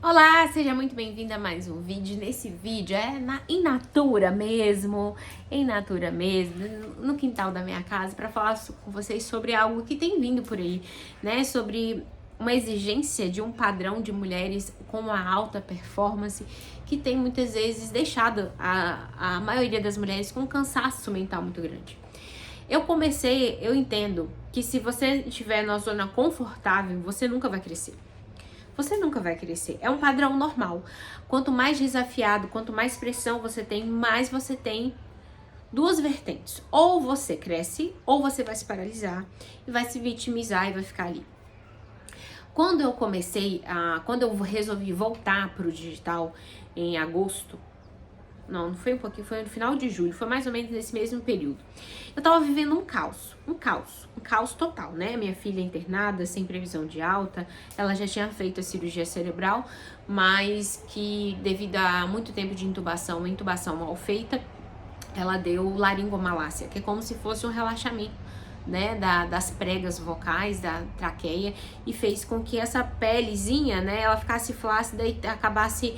Olá, seja muito bem-vinda a mais um vídeo. Nesse vídeo em natura mesmo, no quintal da minha casa, para falar com vocês sobre algo que tem vindo por aí, né? Sobre uma exigência de um padrão de mulheres com uma alta performance que tem muitas vezes deixado a maioria das mulheres com um cansaço mental muito grande. Eu entendo que se você estiver numa zona confortável, você nunca vai crescer. Você nunca vai crescer. É um padrão normal. Quanto mais desafiado, quanto mais pressão você tem, mais você tem duas vertentes. Ou você cresce, ou você vai se paralisar e vai se vitimizar e vai ficar ali. Quando eu resolvi voltar para o digital em agosto, não foi um pouquinho, foi no final de julho, foi mais ou menos nesse mesmo período. Eu tava vivendo um caos total, né? Minha filha internada, sem previsão de alta, ela já tinha feito a cirurgia cerebral, mas que devido a muito tempo de intubação, uma intubação mal feita, ela deu laringomalácia, que é como se fosse um relaxamento, né, das pregas vocais, da traqueia, e fez com que essa pelezinha, né, ela ficasse flácida e acabasse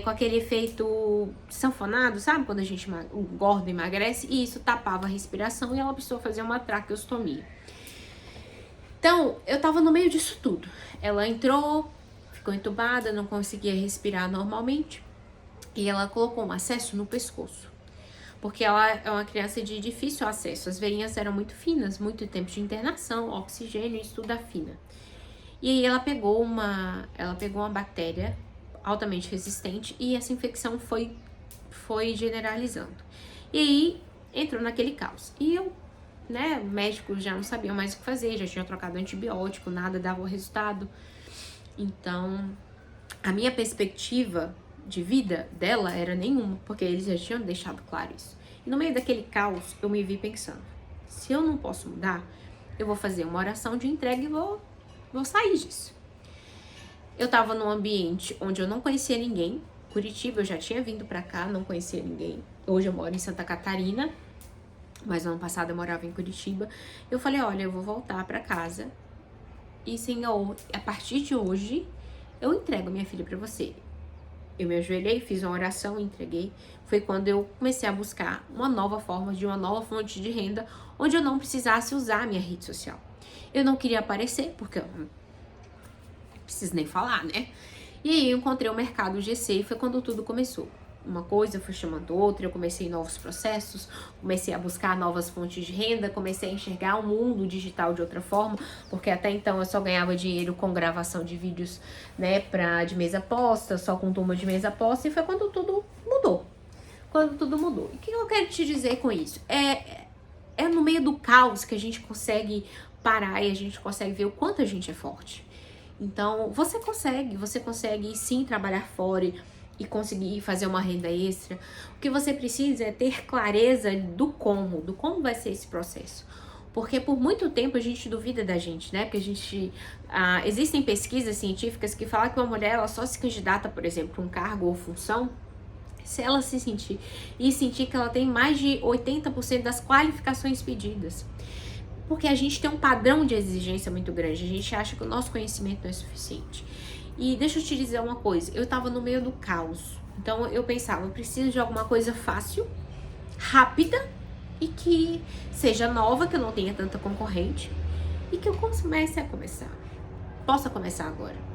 com aquele efeito sanfonado, sabe? Quando a gente engorda e emagrece, e isso tapava a respiração e ela precisou fazer uma traqueostomia. Então, eu tava no meio disso tudo. Ela entrou, ficou entubada, não conseguia respirar normalmente, e ela colocou um acesso no pescoço. Porque ela é uma criança de difícil acesso. As veinhas eram muito finas, muito tempo de internação, oxigênio, isso tudo afina. E aí ela pegou uma bactéria altamente resistente e essa infecção foi generalizando. E aí entrou naquele caos. E eu, né, médicos já não sabiam mais o que fazer, já tinham trocado antibiótico, nada dava o resultado. Então, a minha perspectiva de vida dela era nenhuma, porque eles já tinham deixado claro isso. E no meio daquele caos, eu me vi pensando, se eu não posso mudar, eu vou fazer uma oração de entrega e vou sair disso. Eu tava num ambiente onde eu não conhecia ninguém, Curitiba, eu já tinha vindo pra cá, não conhecia ninguém. Hoje eu moro em Santa Catarina, mas no ano passado eu morava em Curitiba. Eu falei, olha, eu vou voltar pra casa e, Senhor, a partir de hoje, eu entrego minha filha pra você. Eu me ajoelhei, fiz uma oração e entreguei. Foi quando eu comecei a buscar uma nova forma, de uma nova fonte de renda, onde eu não precisasse usar a minha rede social. Eu não queria aparecer, porque eu não preciso nem falar, né? E aí eu encontrei o mercado GC e foi quando tudo começou. Uma coisa foi chamando outra, eu comecei novos processos, comecei a buscar novas fontes de renda, comecei a enxergar o mundo digital de outra forma, porque até então eu só ganhava dinheiro com gravação de vídeos, né, de mesa posta, só com turma de mesa posta, e foi quando tudo mudou. E o que eu quero te dizer com isso? É no meio do caos que a gente consegue parar e a gente consegue ver o quanto a gente é forte. Então, você consegue sim trabalhar fora e conseguir fazer uma renda extra. O que você precisa é ter clareza do como vai ser esse processo. Porque por muito tempo a gente duvida da gente, né? Porque existem pesquisas científicas que falam que uma mulher ela só se candidata, por exemplo, a um cargo ou função se ela se sentir que ela tem mais de 80% das qualificações pedidas. Porque a gente tem um padrão de exigência muito grande, a gente acha que o nosso conhecimento não é suficiente. E deixa eu te dizer uma coisa, eu tava no meio do caos, então eu pensava, eu preciso de alguma coisa fácil, rápida e que seja nova, que eu não tenha tanta concorrente e que eu possa começar agora.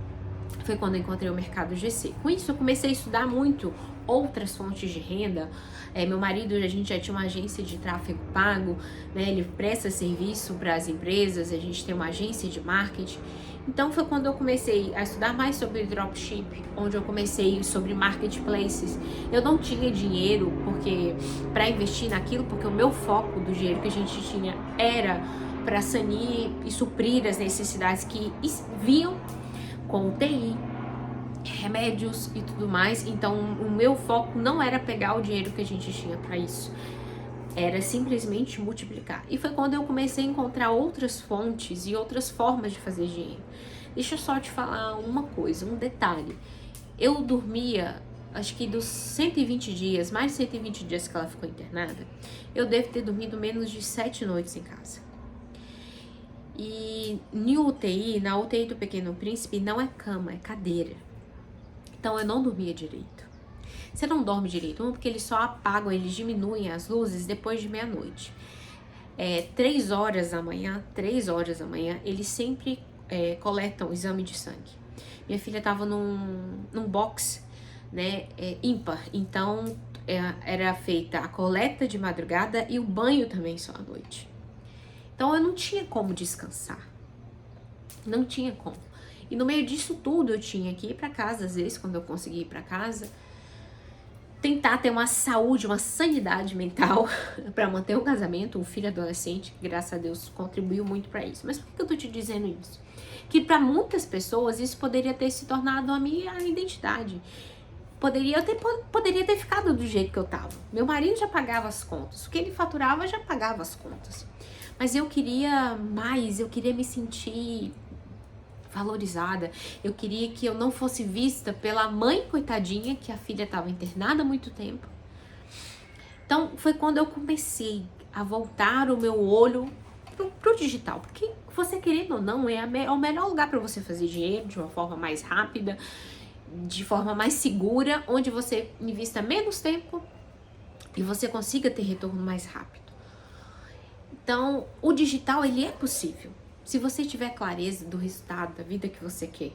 Foi quando eu encontrei o mercado GC. Com isso eu comecei a estudar muito outras fontes de renda. Meu marido, a gente já tinha uma agência de tráfego pago, né? Ele presta serviço para as empresas, a gente tem uma agência de marketing. Então foi quando eu comecei a estudar mais sobre dropship, onde eu comecei sobre marketplaces. Eu não tinha dinheiro para investir naquilo, porque o meu foco do dinheiro que a gente tinha era para sanir e suprir as necessidades que vinham com UTI, remédios e tudo mais. Então o meu foco não era pegar o dinheiro que a gente tinha para isso, era simplesmente multiplicar. E foi quando eu comecei a encontrar outras fontes e outras formas de fazer dinheiro. Deixa eu só te falar uma coisa, um detalhe. Eu dormia, acho que dos 120 dias, mais de 120 dias que ela ficou internada, eu devo ter dormido menos de 7 noites em casa. E na UTI do Pequeno Príncipe, não é cama, é cadeira. Então eu não dormia direito. Você não dorme direito, porque eles só apagam, eles diminuem as luzes depois de meia-noite. 3 horas da manhã, eles sempre coletam o exame de sangue. Minha filha estava num box, né, ímpar, então era feita a coleta de madrugada e o banho também só à noite. Então eu não tinha como descansar, não tinha como. E no meio disso tudo eu tinha que ir para casa, às vezes quando eu conseguia ir para casa, tentar ter uma saúde, uma sanidade mental para manter o casamento, um filho adolescente, que graças a Deus contribuiu muito para isso. Mas por que eu tô te dizendo isso? Que para muitas pessoas isso poderia ter se tornado a minha identidade. Poderia ter ficado do jeito que eu tava. Meu marido já pagava as contas, o que ele faturava já pagava as contas. Mas eu queria mais, eu queria me sentir valorizada, eu queria que eu não fosse vista pela mãe coitadinha, que a filha estava internada há muito tempo. Então foi quando eu comecei a voltar o meu olho pro digital, porque você querendo ou não, é o melhor lugar para você fazer dinheiro de uma forma mais rápida, de forma mais segura, onde você invista menos tempo e você consiga ter retorno mais rápido. Então o digital, ele é possível. Se você tiver clareza do resultado da vida que você quer,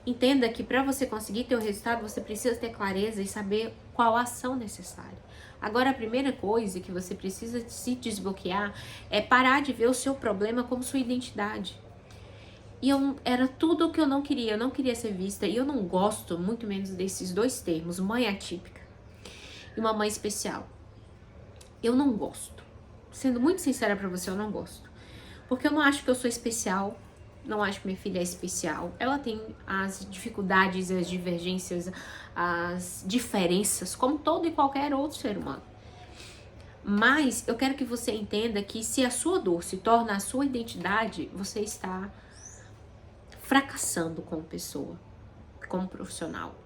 entenda que para você conseguir ter o resultado, você precisa ter clareza e saber qual a ação necessária. Agora, a primeira coisa que você precisa se desbloquear é parar de ver o seu problema como sua identidade. E era tudo o que eu não queria ser vista, e eu não gosto, muito menos desses dois termos, mãe atípica e uma mãe especial. Eu não gosto. Sendo muito sincera para você, eu não gosto. Porque eu não acho que eu sou especial, não acho que minha filha é especial. Ela tem as dificuldades, as divergências, as diferenças, como todo e qualquer outro ser humano. Mas eu quero que você entenda que se a sua dor se torna a sua identidade, você está fracassando como pessoa, como profissional.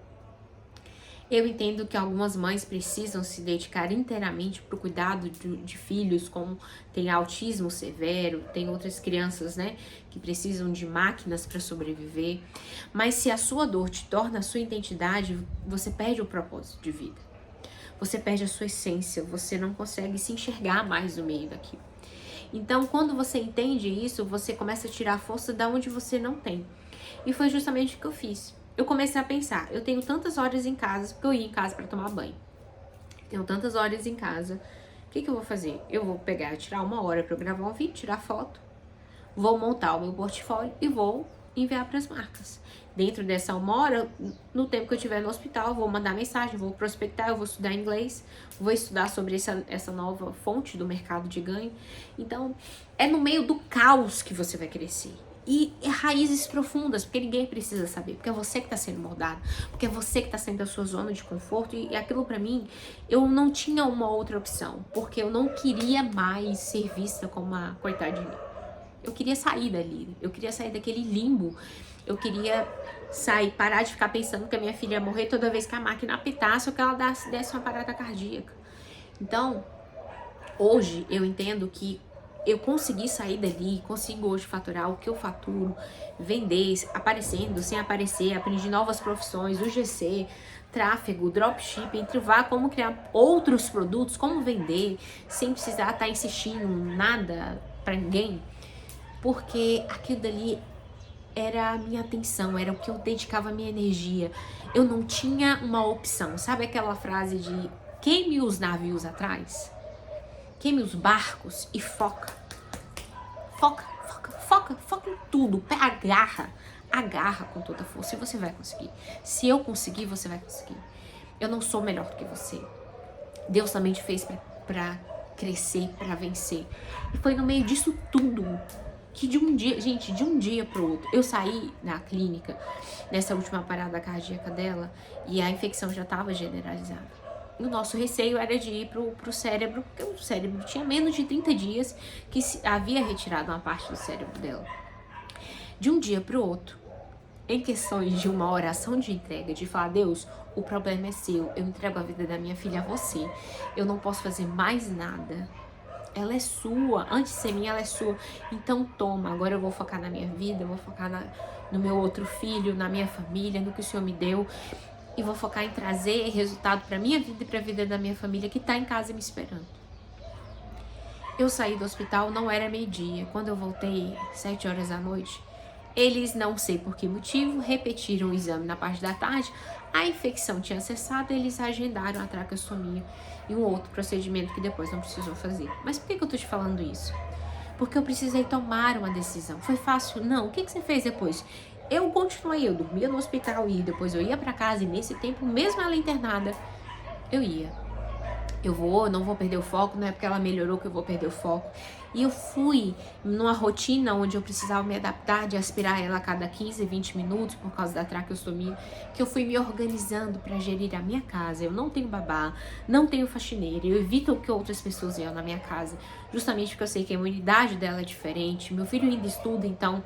Eu entendo que algumas mães precisam se dedicar inteiramente para o cuidado de filhos com tem autismo severo, tem outras crianças, né, que precisam de máquinas para sobreviver. Mas se a sua dor te torna a sua identidade, você perde o propósito de vida. Você perde a sua essência, você não consegue se enxergar mais no meio daquilo. Então, quando você entende isso, você começa a tirar força da onde você não tem. E foi justamente o que eu fiz. Eu comecei a pensar, eu tenho tantas horas em casa, porque eu ia em casa para tomar banho. Tenho tantas horas em casa, o que eu vou fazer? Eu vou pegar, tirar 1 hora para eu gravar um vídeo, tirar foto, vou montar o meu portfólio e vou enviar para as marcas. Dentro dessa 1 hora, no tempo que eu estiver no hospital, eu vou mandar mensagem, vou prospectar, eu vou estudar inglês, vou estudar sobre essa nova fonte do mercado de ganho. Então, é no meio do caos que você vai crescer. E raízes profundas, porque ninguém precisa saber, porque é você que está sendo moldado, porque é você que está saindo da sua zona de conforto, e aquilo para mim, eu não tinha uma outra opção, porque eu não queria mais ser vista como uma coitadinha. Eu queria sair dali, eu queria sair daquele limbo, eu queria sair, parar de ficar pensando que a minha filha ia morrer toda vez que a máquina apitasse ou que ela desse uma parada cardíaca. Então, hoje eu entendo que eu consegui sair dali, consigo hoje faturar o que eu faturo, vender, aparecendo, sem aparecer, aprendi novas profissões, UGC, tráfego, dropshipping, trivar, como criar outros produtos, como vender, sem precisar estar insistindo nada pra ninguém, porque aquilo dali era a minha atenção, era o que eu dedicava a minha energia. Eu não tinha uma opção, sabe aquela frase de queime os navios atrás? Queime os barcos e foca. Foca em tudo. Agarra com toda a força e você vai conseguir. Se eu conseguir, você vai conseguir. Eu não sou melhor do que você. Deus também te fez pra crescer, pra vencer. E foi no meio disso tudo que de um dia pro outro, eu saí da clínica nessa última parada cardíaca dela e a infecção já estava generalizada. O nosso receio era de ir pro cérebro, porque o cérebro tinha menos de 30 dias que havia retirado uma parte do cérebro dela. De um dia para o outro, em questões de uma oração de entrega, de falar, Deus, o problema é seu, eu entrego a vida da minha filha a você, eu não posso fazer mais nada, ela é sua, antes de ser minha, ela é sua, então toma, agora eu vou focar na minha vida, eu vou focar no meu outro filho, na minha família, no que o Senhor me deu. e vou focar em trazer resultado para minha vida e para a vida da minha família que tá em casa me esperando. Eu saí do hospital, não era meio-dia. Quando eu voltei, 7 horas da noite, eles, não sei por que motivo, repetiram o exame na parte da tarde. A infecção tinha cessado, eles agendaram a traqueostomia e um outro procedimento que depois não precisou fazer. Mas por que eu tô te falando isso? Porque eu precisei tomar uma decisão. Foi fácil? Não. O que você fez depois? Eu continuei, eu dormia no hospital e depois eu ia para casa, e nesse tempo, mesmo ela internada, eu ia. Não vou perder o foco, não é porque ela melhorou que eu vou perder o foco. E eu fui numa rotina onde eu precisava me adaptar de aspirar ela a cada 15, 20 minutos por causa da traqueostomia, que eu fui me organizando para gerir a minha casa. Eu não tenho babá, não tenho faxineira, eu evito que outras pessoas venham na minha casa, justamente porque eu sei que a imunidade dela é diferente. Meu filho ainda estuda, então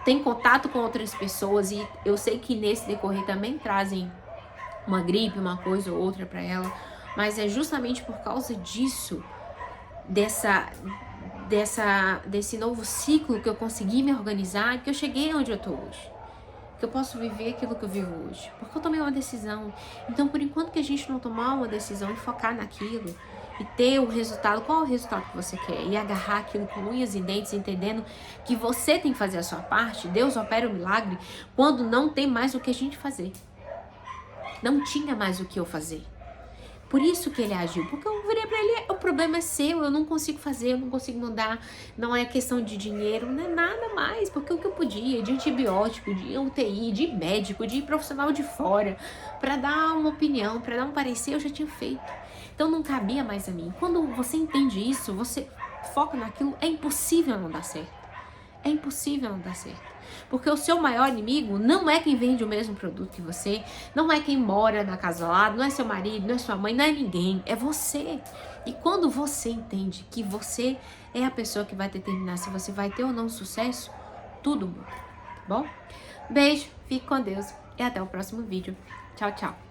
tem contato com outras pessoas e eu sei que nesse decorrer também trazem uma gripe, uma coisa ou outra para ela. Mas é justamente por causa disso, desse novo ciclo que eu consegui me organizar, que eu cheguei onde eu tô hoje. Que eu posso viver aquilo que eu vivo hoje. Porque eu tomei uma decisão. Então, por enquanto que a gente não tomar uma decisão e focar naquilo, e ter o resultado, qual é o resultado que você quer? E agarrar aquilo com unhas e dentes, entendendo que você tem que fazer a sua parte. Deus opera o milagre quando não tem mais o que a gente fazer. Não tinha mais o que eu fazer. Por isso que ele agiu, porque eu virei pra ele, o problema é seu, eu não consigo fazer, eu não consigo mudar, não é questão de dinheiro, não é nada mais, porque o que eu podia, de antibiótico, de UTI, de médico, de profissional de fora, pra dar uma opinião, pra dar um parecer, eu já tinha feito. Então não cabia mais a mim. Quando você entende isso, você foca naquilo, é impossível não dar certo. É impossível não dar certo. Porque o seu maior inimigo não é quem vende o mesmo produto que você, não é quem mora na casa ao lado, não é seu marido, não é sua mãe, não é ninguém, é você. E quando você entende que você é a pessoa que vai determinar se você vai ter ou não sucesso, tudo muda, tá bom? Beijo, fique com Deus e até o próximo vídeo. Tchau, tchau.